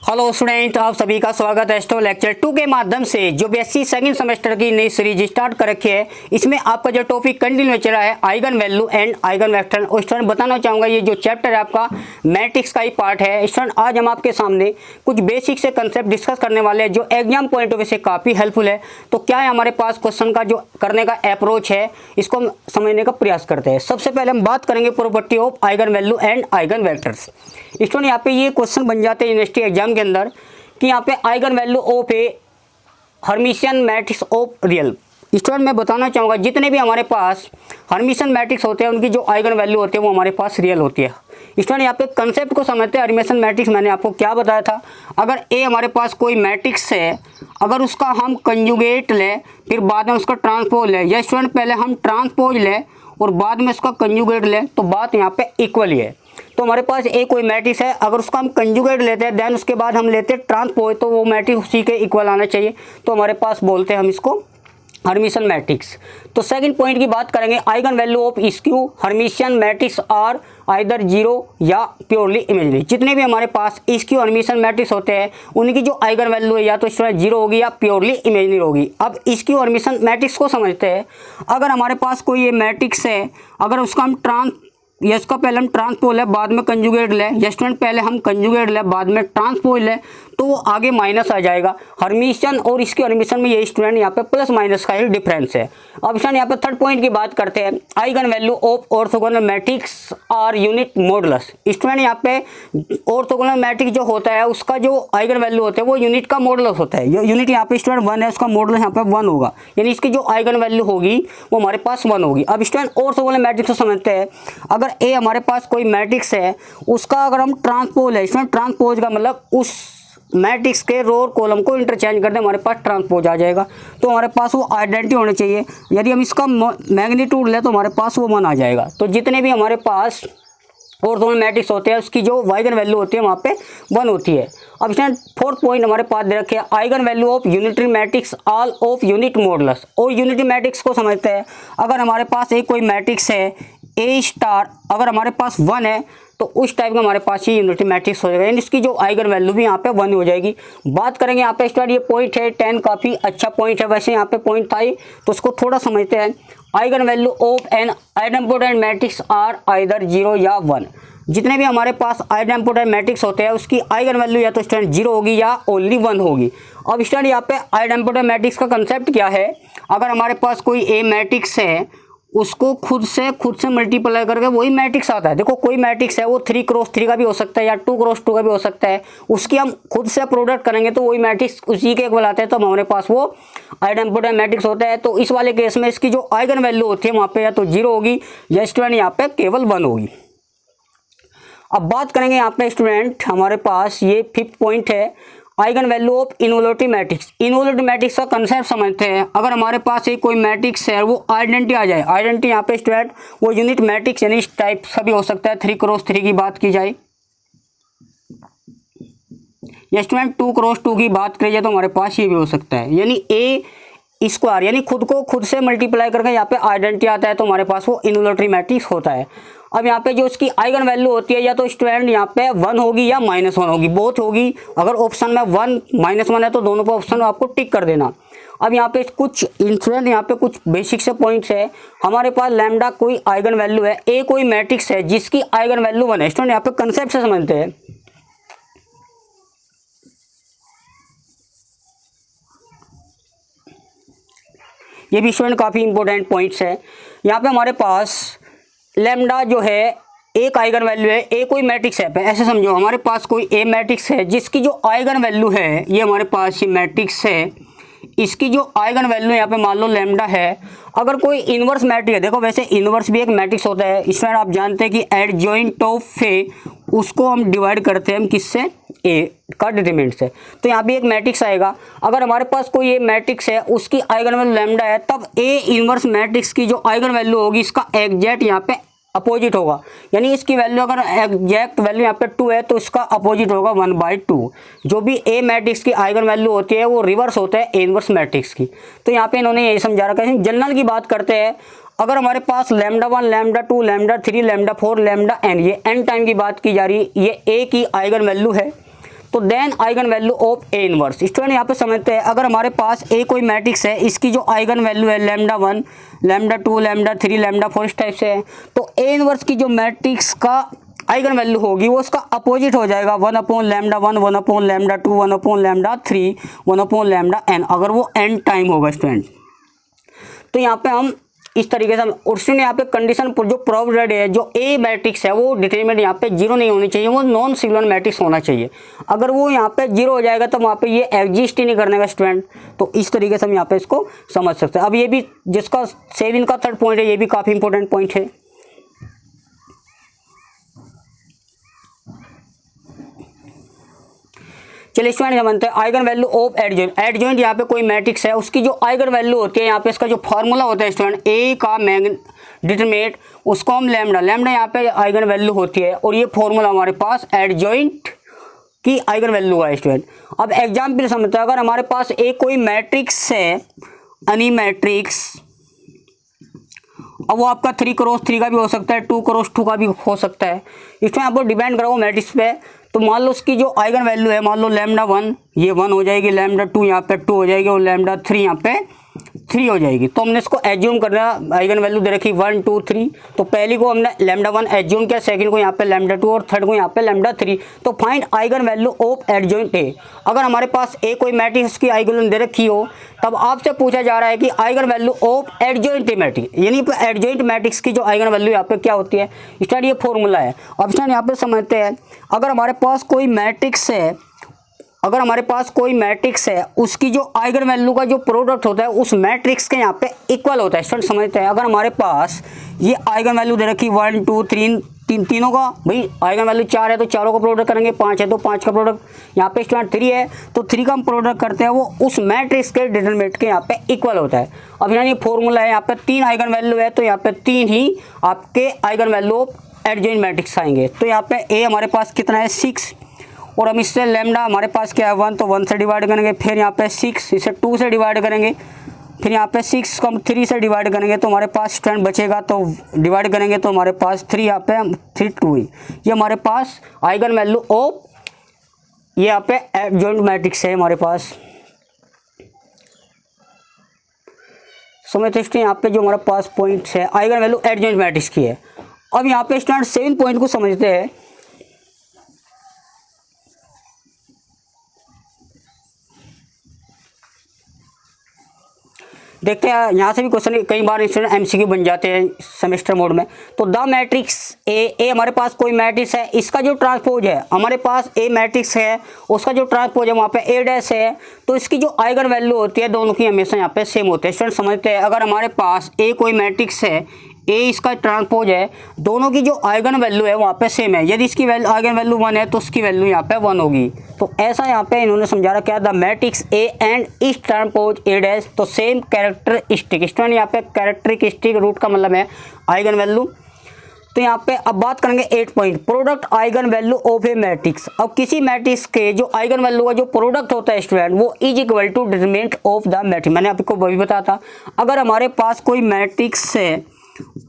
Hello student, आप सभी का स्वागत है एस्ट्रो लेक्चर 2 के माध्यम से। जो बीएससी सेकंड सेमेस्टर की नई सीरीज स्टार्ट कर रखी है, इसमें आपका जो टॉपिक कंटिन्यू चल रहा है eigen value and eigen vector. और स्टूडेंट बताना चाहूँगा, ये जो चैप्टर है आपका मैट्रिक्स का ही पार्ट है। स्टूडेंट आज हम आपके सामने कुछ बेसिक से कंसेप्ट डिस्कस करने वाले हैं जो एग्जाम पॉइंट ऑफ व्यू से काफ़ी हेल्पफुल है। तो क्या है हमारे पास क्वेश्चन का जो करने का अप्रोच है, इसको हम समझने का प्रयास करते हैं। सबसे पहले हम बात करेंगे property of eigen value and eigen vectors. Student यहाँ पे ये क्वेश्चन बन जाते हैं यूनिवर्सिटी एग्जाम के अंदर कि यहाँ पे eigen value of A Hermitian matrix of real. Student मैं बताना चाहूँगा, जितने भी हमारे पास हर्मिशियन मैट्रिक्स होते हैं उनकी जो आइगन वैल्यू होती है वो हमारे पास रियल होती है। स्टूडेंट यहाँ पे कंसेप्ट को समझते हैं। हर्मिशियन मैट्रिक्स मैंने आपको क्या बताया था, अगर ए हमारे पास कोई मैट्रिक्स है, अगर उसका हम कंजुगेट लें फिर बाद में उसका ट्रांसपोज लें, या स्टूडेंट पहले हम ट्रांसपोज लें और बाद में उसका कंजुगेट लें, तो बात यहाँ पे इक्वल ही है। तो हमारे पास एक कोई मैट्रिक्स है, अगर उसका हम कंजुगेट लेते हैं देन उसके बाद हम लेते हैं ट्रांसपोज, तो वो मैट्रिक्स उसी के इक्वल आना चाहिए। तो हमारे पास बोलते हैं हम इसको हर्मिशियन मैट्रिक्स। तो सेकंड पॉइंट की बात करेंगे, eigen value of skew Hermitian matrix are either zero या प्योरली इमेजिनरी। जितने भी हमारे पास स्क्यू हर्मिशियन मैट्रिक्स होते हैं उनकी जो आइगन वैल्यू है या तो स्टूडेंट जीरो होगी या प्योरली इमेजिनरी होगी। अब स्क्यू हर्मिशियन मैट्रिक्स को समझते हैं। अगर हमारे पास कोई ये मैट्रिक्स है, अगर उसका हम या इसका पहले हम ट्रांसपोज लें बाद में कंजुगेट लें, या स्टूडेंट पहले हम कंजुगेट लें बाद में ट्रांसपोज लें, तो वो आगे माइनस आ जाएगा। हर्मिशियन और इसके हर्मिशियन में ये स्टूडेंट यहाँ पे प्लस माइनस का ही डिफरेंस है। अब स्टूडेंट यहाँ पे थर्ड पॉइंट की बात करते हैं, eigen value of orthogonal matrix are unit modulus. Student यहाँ पे ऑर्थोगोनल मैट्रिक्स जो होता है उसका जो आइगन वैल्यू होता है वो यूनिट का मॉडुलस होता है। यूनिट यहाँ पे स्टूडेंट 1 है, उसका मॉडुलस यहाँ पे 1 होगा, यानी इसकी जो आइगन वैल्यू होगी वो हमारे पास 1 होगी। अब स्टूडेंट ऑर्थोगोनल मैट्रिक्स को समझते हैं। अगर ए हमारे पास कोई मैट्रिक्स है, उसका अगर हम ट्रांसपोज है, स्टूडेंट ट्रांसपोज का मतलब उस मैट्रिक्स के रो और कॉलम को इंटरचेंज कर दें, हमारे पास ट्रांसपोज आ जाएगा। तो हमारे पास वो आइडेंटिटी होनी चाहिए। यदि हम इसका मैग्नीट्यूड लें तो हमारे पास वो 1 आ जाएगा। तो जितने भी हमारे पास ऑर्थोगोनल मैट्रिक्स होते हैं उसकी जो आइगन वैल्यू होती है वहाँ पे 1 होती है। अब स्टूडेंट फोर्थ पॉइंट हमारे पास दे रखे eigen value of unitary matrix all of unit modulus. और यूनिटरी मैट्रिक्स को समझते हैं। अगर हमारे पास एक कोई मैट्रिक्स है ए स्टार, अगर हमारे पास 1 है तो उस टाइप का हमारे पास ही यूनिटरी मैट्रिक्स हो जाएगा, यानी इसकी जो आइगन वैल्यू भी यहाँ पे 1 हो जाएगी। बात करेंगे यहाँ पे स्टूडेंट, ये पॉइंट है 10 काफ़ी अच्छा पॉइंट है, वैसे यहाँ पे पॉइंट था ही तो उसको थोड़ा समझते हैं। Eigen value of an identity matrix are either 0 या 1। जितने भी हमारे पास आइडेंटिटी मैट्रिक्स होते हैं उसकी आइगन वैल्यू या तो स्टूडेंट 0 होगी या ओनली 1 होगी। अब स्टूडेंट यहाँ पे आइडेंटिटी मैट्रिक्स का कंसेप्ट क्या है, अगर हमारे पास कोई ए मैट्रिक्स है उसको खुद से मल्टीप्लाई करके वही मैट्रिक्स आता है। देखो कोई मैट्रिक्स है वो 3 क्रॉस 3 का भी हो सकता है या 2 क्रॉस 2 का भी हो सकता है, उसकी हम खुद से प्रोडक्ट करेंगे तो वही मैट्रिक्स उसी के इक्वल आते हैं, तो हमारे पास वो आइडेंटिटी मैट्रिक्स होता है। तो इस वाले केस में इसकी जो आइगन वैल्यू होती है वहाँ पे या तो 0 होगी या स्टूडेंट यहाँ पे केवल 1 होगी। अब बात करेंगे यहाँ पे स्टूडेंट, हमारे पास ये 5th पॉइंट है, eigen value of involutory matrix. Involutory matrix का कंसेप्ट समझते हैं। अगर हमारे पास एक कोई मैट्रिक्स है वो आइडेंटिटी आ जाए, आइडेंटिटी यहाँ पे स्टूडेंट वो यूनिट मैट्रिक्स यानी इस टाइप का भी हो सकता है, 3 क्रॉस 3 की बात की जाए या स्टूडेंट 2 क्रॉस 2 की बात करिए तो हमारे पास ये भी हो सकता है, यानी ए स्क्वायर यानी खुद को खुद से मल्टीप्लाई करके यहाँ पे आइडेंटिटी आता है तो हमारे पास वो इनवॉल्यूटरी मैट्रिक्स होता है। अब यहाँ पे जो उसकी आइगन वैल्यू होती है या तो स्टूडेंट यहाँ पे 1 होगी या -1 होगी, बहुत होगी। अगर ऑप्शन में 1 -1 है तो दोनों पे ऑप्शन आपको टिक कर देना। अब यहाँ पे कुछ स्टूडेंट यहाँ पे कुछ बेसिक से पॉइंट्स है। हमारे पास लैम्डा कोई आइगन वैल्यू है, ए कोई मैट्रिक्स है जिसकी आइगन वैल्यू 1 है। स्टूडेंट यहाँ पे कंसेप्ट से समझते हैं। ये भी स्टूडेंट काफ़ी इंपॉर्टेंट पॉइंट्स है। यहाँ पे हमारे पास लैम्डा जो है एक आइगन वैल्यू है, ए कोई मैट्रिक्स है, ऐसे समझो हमारे पास कोई ए मैट्रिक्स है जिसकी जो आइगन वैल्यू है ये हमारे पास ये मैट्रिक्स है, इसकी जो आइगन वैल्यू यहाँ पे मान लो लैम्डा है। अगर कोई इनवर्स मैट्रिक्स है, देखो वैसे इनवर्स भी एक मैट्रिक्स होता है, इसमें आप जानते हैं कि एडजॉइंट ऑफ ए उसको हम डिवाइड करते हैं हम किससे, ए का डिटरमिनेंट से। तो यहाँ भी एक मैट्रिक्स आएगा। अगर हमारे पास कोई ये मैट्रिक्स है उसकी आइगन वैल्यू लैम्डा है, तब ए इनवर्स मैट्रिक्स की जो आइगन वैल्यू होगी इसका एग्जैक्ट यहाँ पे अपोजिट होगा, यानी इसकी वैल्यू अगर एग्जैक्ट वैल्यू यहाँ पे 2 है तो इसका अपोजिट होगा 1/2। जो भी ए मैट्रिक्स की आइगन वैल्यू होती है वो रिवर्स होता है ए इनवर्स मैट्रिक्स की। तो यहाँ पे इन्होंने यही समझा रखा है। जनरल की बात करते हैं, अगर हमारे पास λ1 λ2 λ3 λ4 λn ये n टाइम की बात की जा रही है, ये ए की आइगन वैल्यू है, तो then eigen value of A inverse. Student यहाँ पे समझते हैं, अगर हमारे पास ए कोई मैट्रिक्स है, इसकी जो आइगन वैल्यू है लैम्डा 1, लैम्डा 2, लैम्डा 3, लैम्डा 4 इस टाइप से है, तो ए इनवर्स की जो मैट्रिक्स का आइगन वैल्यू होगी वो उसका अपोजिट हो जाएगा 1/λ1, 1/λ2, 1/λ3, 1/λn, अगर वो n टाइम होगा स्टूडेंट। तो यहाँ पे हम इस तरीके से और स्टूडेंट यहाँ पे कंडीशन जो प्रोवाइडेड है, जो ए मैट्रिक्स है वो डिटरमिनेंट यहाँ पे 0 नहीं होनी चाहिए, वो नॉन सिंगुलर मैट्रिक्स होना चाहिए। अगर वो यहाँ पे 0 हो जाएगा तो वहाँ पे ये एग्जिस्ट ही नहीं करने का स्टूडेंट। तो इस तरीके से हम यहाँ पे इसको समझ सकते हैं। अब ये भी जिसका 7 का थर्ड पॉइंट है, ये भी काफ़ी इंपॉर्टेंट पॉइंट है। चलिए स्टूडेंट समझते हैं eigen value of adjoint. Adjoint यहाँ पे कोई मैट्रिक्स है, उसकी जो आइगन वैल्यू होती है, यहाँ पे इसका जो फॉर्मूला होता है स्टूडेंट, ए का डिटरमिनेंट, उसको हम लैम्डा यहाँ पे आइगन वैल्यू होती है, और ये फॉर्मूला हमारे पास एडजॉइंट की आइगन वैल्यू है स्टूडेंट। अब एग्जाम्पल समझते हैं, अगर हमारे पास एक कोई मैट्रिक्स है, एनी मैट्रिक्स, अब वो आपका 3x3 का भी हो सकता है, 2x2 का भी हो सकता है, इसमें आपको डिपेंड करो मैट्रिक्स पे। तो मान लो उसकी जो आइगन वैल्यू है, मान लो लैम्डा 1 ये 1 हो जाएगी, लैम्डा 2 यहाँ पे 2 हो जाएगी, और लैम्डा 3 यहाँ पे 3 हो जाएगी। तो हमने इसको एज्यूम करना, आइगन वैल्यू दे रखी 1 2 3, तो पहली को हमने लैम्डा 1 एज्यूम किया, सेकंड को यहाँ पे लैम्डा 2 और थर्ड को यहाँ पे लैम्डा 3। तो find eigen value of adjoint A. अगर हमारे पास ए कोई मैट्रिक्स की आइगन वैल्यू दे रखी हो, तब आपसे पूछा जा रहा है कि eigen value of adjoint matrix, यानी एडजॉइंट मैट्रिक्स की जो आइगन वैल्यू यहाँ पे क्या होती है स्टार्ट, ये फॉर्मूला है। अब स्टार्ट यहाँ पे समझते हैं, अगर हमारे पास कोई मैट्रिक्स है, अगर हमारे पास कोई मैट्रिक्स है, उसकी जो आइगन वैल्यू का जो प्रोडक्ट होता है उस मैट्रिक्स के यहाँ पे इक्वल होता है। स्टूडेंट समझते हैं, अगर हमारे पास ये आइगन वैल्यू दे रखी 1 2 3, तीनों का भाई आइगन वैल्यू 4 है तो चारों का प्रोडक्ट करेंगे, 5 है तो 5 का प्रोडक्ट, यहाँ पे स्टूडेंट 3 है तो 3 का हम प्रोडक्ट करते हैं, वो उस मैट्रिक्स के डिटरमिनेंट के यहाँ पे इक्वल होता है। अब यहाँ ये फॉर्मूला है, यहाँ पे 3 आइगन वैल्यू है, तो यहाँ पे 3 ही आपके eigen value of adjoint matrix आएंगे। तो यहाँ पे ए हमारे पास कितना है 6, और हम इससे लैम्डा हमारे पास क्या है 1, तो 1 से डिवाइड करेंगे, फिर यहाँ पे 6 इसे 2 से डिवाइड करेंगे, फिर यहाँ पे 6 को हम 3 से डिवाइड करेंगे, तो हमारे पास स्टूडेंट बचेगा, तो डिवाइड करेंगे तो हमारे पास 3, यहाँ पे 3 2 ही, ये हमारे पास आइगन वैल्यू ऑफ ये यहाँ पे एडजॉइंट मैट्रिक्स है हमारे पास। समझते हैं यहाँ पे जो हमारे पास पॉइंट्स है आइगन वैल्यू एडजॉइंट मैट्रिक्स की है। अब यहाँ पे स्टूडेंट 7 पॉइंट को समझते हैं। देखते हैं यहाँ से भी क्वेश्चन कई बार स्टूडेंट एमसीक्यू बन जाते हैं सेमेस्टर मोड में। तो द मैट्रिक्स ए हमारे पास कोई मैट्रिक्स है, इसका जो ट्रांसपोज है, हमारे पास ए मैट्रिक्स है, उसका जो ट्रांसपोज है वहाँ पे ए डैश है, तो इसकी जो आइगन वैल्यू होती है दोनों की हमेशा यहाँ पे सेम होते हैं। स्टूडेंट समझते हैं, अगर हमारे पास ए कोई मैट्रिक्स है, ए इसका ट्रांसपोज है, दोनों की जो आइगन वैल्यू है वहाँ पे सेम है। यदि इसकी आइगन वैल्यू 1 है तो उसकी वैल्यू यहाँ पे 1 होगी। तो ऐसा यहाँ पे इन्होंने समझा रखा है, द मैट्रिक्स ए एंड इस ट्रांसपोज ए डैश, तो सेम कैरेक्टरिस्टिक। स्टूडेंट यहाँ पे कैरेक्टरिस्टिक रूट का मतलब है आइगन वैल्यू। तो यहाँ पे अब बात करेंगे 8 point, product eigen value of A matrix. अब किसी मैट्रिक्स के जो आइगन वैल्यू का जो प्रोडक्ट होता है स्टूडेंट, वो is equal to determinant of the matrix. मैंने आपको वही बताया था, अगर हमारे पास कोई मैट्रिक्स है,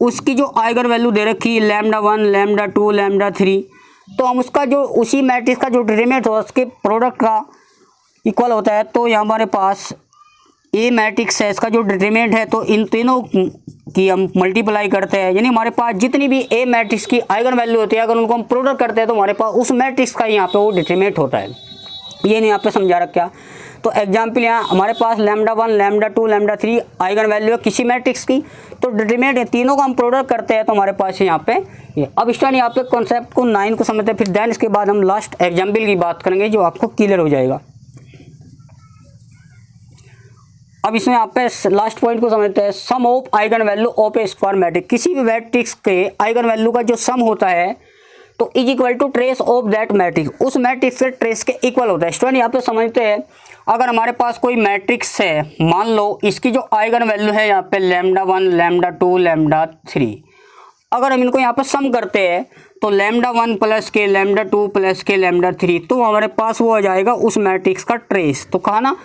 उसकी जो आइगन वैल्यू दे रखी है लैम्डा 1, लैम्डा 2, लैम्डा 3, तो हम उसका जो उसी मैट्रिक्स का जो डिटरमिनेंट होता है उसके प्रोडक्ट का इक्वल होता है। तो यहाँ हमारे पास ए मैट्रिक्स है, इसका जो डिटरमिनेंट है, तो इन तीनों की हम मल्टीप्लाई करते हैं, यानी हमारे पास जितनी भी ए मैट्रिक्स की आइगन वैल्यू होती है, अगर उनको हम प्रोडक्ट करते हैं तो हमारे पास उस मैट्रिक्स का यहाँ पे वो डिटरमिनेंट होता है। ये नहीं यहाँ पे समझा रखा। तो एग्जाम्पल यहाँ हमारे पास lambda 1, lambda 2, lambda 3 eigen value है किसी मैट्रिक्स की, तो डिटरमिनेंट तीनों का हम प्रोडक्ट करते हैं तो हमारे पास यहाँ पे ये। अब स्टार्ट यहाँ पे कॉन्सेप्ट को 9 को समझते हैं, फिर देन इसके बाद हम लास्ट एग्जाम्पल की बात करेंगे जो आपको क्लियर हो जाएगा। अब इसमें आप पे लास्ट पॉइंट को समझते हैं, sum of eigen value of a square matrix. किसी भी मैट्रिक्स के आइगन वैल्यू का जो सम होता है तो is equal to trace of that matrix, उस मैट्रिक्स के ट्रेस के इक्वल होता है। स्टूडेंट यहाँ पे समझते हैं, अगर हमारे पास कोई मैट्रिक्स है, मान लो इसकी जो आइगन वैल्यू है यहाँ पे लैम्डा 1, लैम्डा 2, लैम्डा 3, अगर हम इनको यहाँ पे सम करते हैं तो लैम्डा 1 प्लस के लैम्डा 2 प्लस के लैम्डा 3, तो हमारे पास वो आ जाएगा उस मैट्रिक्स का ट्रेस। तो कहा ना,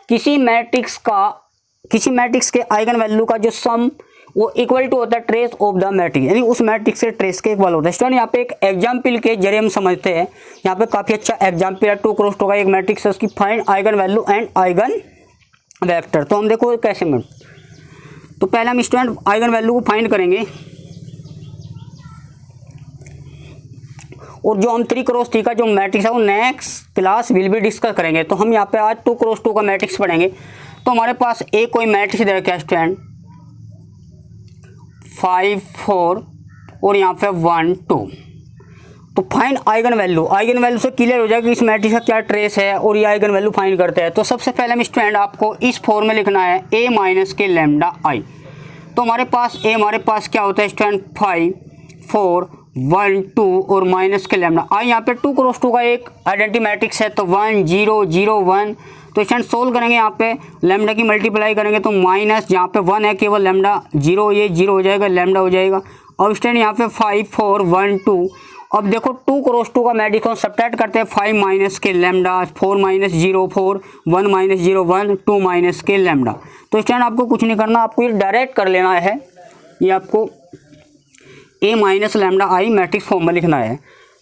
किसी मैट्रिक्स के आइगन वैल्यू का जो सम वो इक्वल टू होता है ट्रेस ऑफ द मैट्रिक्स, यानी उस मैट्रिक्स से ट्रेस के इक्वल होता है। स्टूडेंट यहाँ पे एक एग्जाम्पल के जरिए हम समझते हैं, यहाँ पे काफ़ी अच्छा एग्जाम्पल है। 2 क्रॉस 2 का एक मैट्रिक्स है, उसकी find eigen value and eigen vector. तो हम देखो कैसे में, तो पहले हम स्टूडेंट आइगन वैल्यू को फाइंड करेंगे, और जो हम 3 क्रॉस 3 का जो मैट्रिक्स है वो नेक्स्ट क्लास विल भी डिस्कस करेंगे। तो हम यहाँ पे आज 2 क्रॉस 2 का मैट्रिक्स पढ़ेंगे। तो हमारे पास एक कोई मैट्रिक्स दे रखा है स्टूडेंट 5 4 और यहाँ पे 1 2। तो find eigen value, eigen value से क्लियर हो जाएगा कि इस मैट्रिक्स का क्या ट्रेस है और ये आइगन वैल्यू फाइंड करते हैं। तो सबसे पहले हम स्टूडेंट आपको इस फॉर्म में लिखना है a माइनस के लैम्डा आई। तो हमारे पास क्या होता है स्टूडेंट 5 4 1 2 और माइनस के लैम्डा आई। यहाँ पे 2 क्रॉस 2 का एक आइडेंटिटी मैट्रिक्स है, तो 1 0 0 1। तो स्टूडेंट सोल्व करेंगे, यहाँ पे लैम्डा की मल्टीप्लाई करेंगे तो माइनस, जहाँ पे 1 है केवल लैम्डा 0, ये 0 हो जाएगा, लैम्डा हो जाएगा। और स्टूडेंट यहाँ पे 5 4 1 2। अब देखो 2 क्रॉस 2 का मैट्रिक्स हम सब्ट्रैक्ट करते हैं, 5 माइनस के लैम्डा, 4 माइनस 0 4, 1 माइनस 0 1, 2 माइनस के लैम्डा। तो स्टूडेंट आपको कुछ नहीं करना, आपको ये डायरेक्ट कर लेना है, ये आपको a minus lambda I matrix form में लिखना है।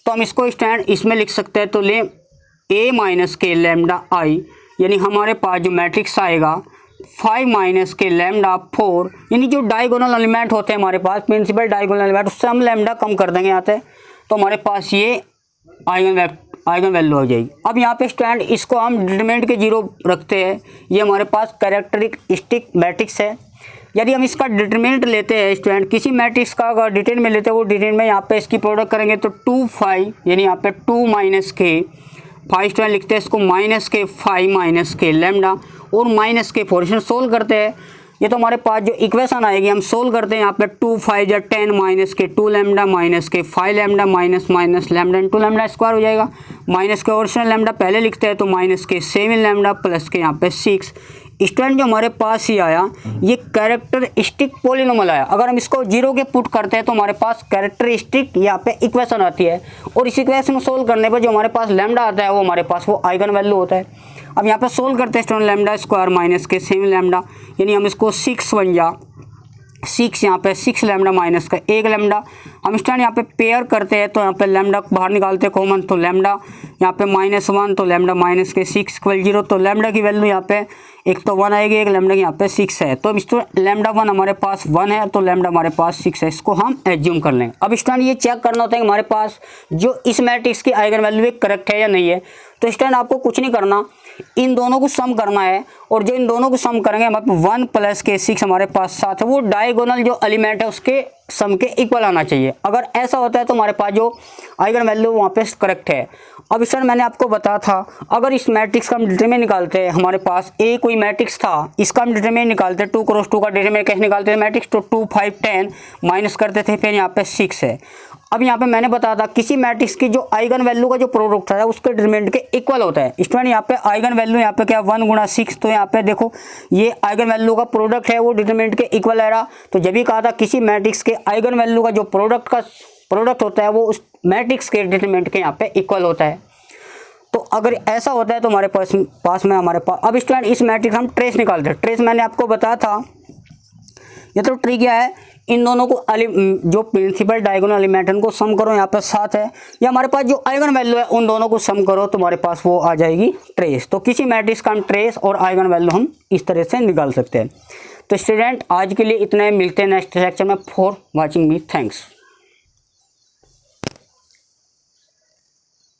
तो हम इसको स्टैंड इसमें लिख सकते हैं, तो ले a माइनस के लैम्डा आई, यानी हमारे पास जो मैट्रिक्स आएगा 5 माइनस के लैम्डा 4, यानी जो डायगोनल एलिमेंट होते हैं हमारे पास, प्रिंसिपल डायगोनल एलिमेंट, उससे हम लैम्डा कम कर देंगे यहाँ से। तो हमारे पास ये आइगन वैल्यू हो जाएगी। अब यहाँ पे स्टैंड इसको हम डिटरमिनेंट के 0 रखते हैं, ये हमारे पास कैरेक्टरिस्टिक मैट्रिक्स है। यदि हम इसका डिटरमिनेंट लेते हैं स्टूडेंट, किसी मैट्रिक्स का अगर डिटरमिनेंट में लेते हैं, वो डिटरमिनेंट में यहाँ पे इसकी प्रोडक्ट करेंगे तो 2 5, यानी यहाँ पे 2 माइनस के 5 स्टूडेंट लिखते हैं इसको, माइनस के 5 माइनस के लैम्डा और माइनस के 4। इसमें सोल्व करते हैं, ये तो हमारे पास जो इक्वेशन आएगी हम सोल्व करते हैं। यहाँ पे 2 5 या 10 माइनस के 2 लैम्डा माइनस के 5 lambda minus minus lambda into lambda square हो जाएगा। माइनस के ओरिजिनल लैम्डा पहले लिखते हैं, तो माइनस के 7 लैम्डा प्लस के यहाँ पे 6। स्टूडेंट जो हमारे पास ही आया ये कैरेक्टरिस्टिक पॉलिनोमियल आया। अगर हम इसको 0 के पुट करते हैं तो हमारे पास कैरेक्टरिस्टिक यहाँ पे इक्वेशन आती है, और इस इक्वेशन को सोल्व करने पर जो हमारे पास लैम्डा आता है वो हमारे पास वो आइगन वैल्यू होता है। अब यहाँ पे सोल्व करते हैं स्टूडेंट, लैम्डा स्क्वायर माइनस के 7 लैम्डा, यानी हम इसको 6 बन जा 6, यहाँ पे 6 लैम्डा माइनस का 1 लैम्डा। हम स्टूडेंट यहाँ पे पेयर करते हैं, तो यहाँ पे लैम्डा बाहर निकालते हैं कॉमन, तो लैम्डा यहाँ पे -1, तो लैम्डा माइनस के 6 इक्वल 0। तो लैम्डा की वैल्यू यहाँ पे एक तो 1 आएगी, एक लैम्डा की यहाँ पे 6 है। तो स्टूडेंट लैम्डा 1 हमारे पास 1 है, तो लैम्डा हमारे पास 6 है, इसको हम एज्यूम कर लेंगे। अब स्टूडेंट ये चेक करना होता है कि हमारे पास जो इस मैट्रिक्स की आइगन वैल्यू करेक्ट है या नहीं है। तो स्टूडेंट आपको कुछ नहीं करना, इन दोनों को सम करना है, और जो इन दोनों को सम करेंगे हमारे 1 प्लस के 6 हमारे पास 7 है, वो डायगोनल जो एलिमेंट है उसके सम के इक्वल आना चाहिए। अगर ऐसा होता है तो हमारे पास जो आइगन वैल्यू वहाँ पे करेक्ट है। अब सर मैंने आपको बताया था, अगर इस मैट्रिक्स का हम डिटरमिनेंट निकालते हैं, हमारे पास ए कोई मैट्रिक्स था, इसका हम डिटरमिनेंट निकालते हैं, 2 क्रॉस 2 का डिटरमिनेंट कैसे निकालते थे मैट्रिक्स, तो 2 5 10 माइनस करते थे, फिर यहाँ पे 6 है। अब यहाँ पे मैंने बताया था किसी मैट्रिक्स की जो आइगन वैल्यू का जो प्रोडक्ट है उसके डिटरमिनेंट के इक्वल होता है। स्टूडेंट यहाँ पे आइगन वैल्यू यहाँ पे क्या 1 गुणा 6, तो यहाँ पे देखो ये आइगन वैल्यू का प्रोडक्ट है वो डिटरमिनेंट के इक्वल है। तो जब भी कहा था किसी मैट्रिक्स के आइगन वैल्यू का जो प्रोडक्ट होता है वो उस मैट्रिक्स के डिटरमिनेंट के यहाँ पे इक्वल होता है। तो अगर ऐसा होता है तो हमारे पास में हमारे पास अब स्टूडेंट इस मैट्रिक्स हम ट्रेस निकालते हैं। ट्रेस मैंने आपको बताया था, ये तो ट्री क्या है, इन दोनों को जो प्रिंसिपल डायगोनल एलिमेंट है उनको सम करो, यहाँ पे 7 है, या हमारे पास जो आइगन वैल्यू है उन दोनों को सम करो तो हमारे पास वो आ जाएगी ट्रेस। तो किसी मैट्रिक्स का हम ट्रेस और आइगन वैल्यू हम इस तरह से निकाल सकते हैं। तो स्टूडेंट आज के लिए इतना ही, मिलते हैं नेक्स्ट लेक्चर में। For watching me, thanks.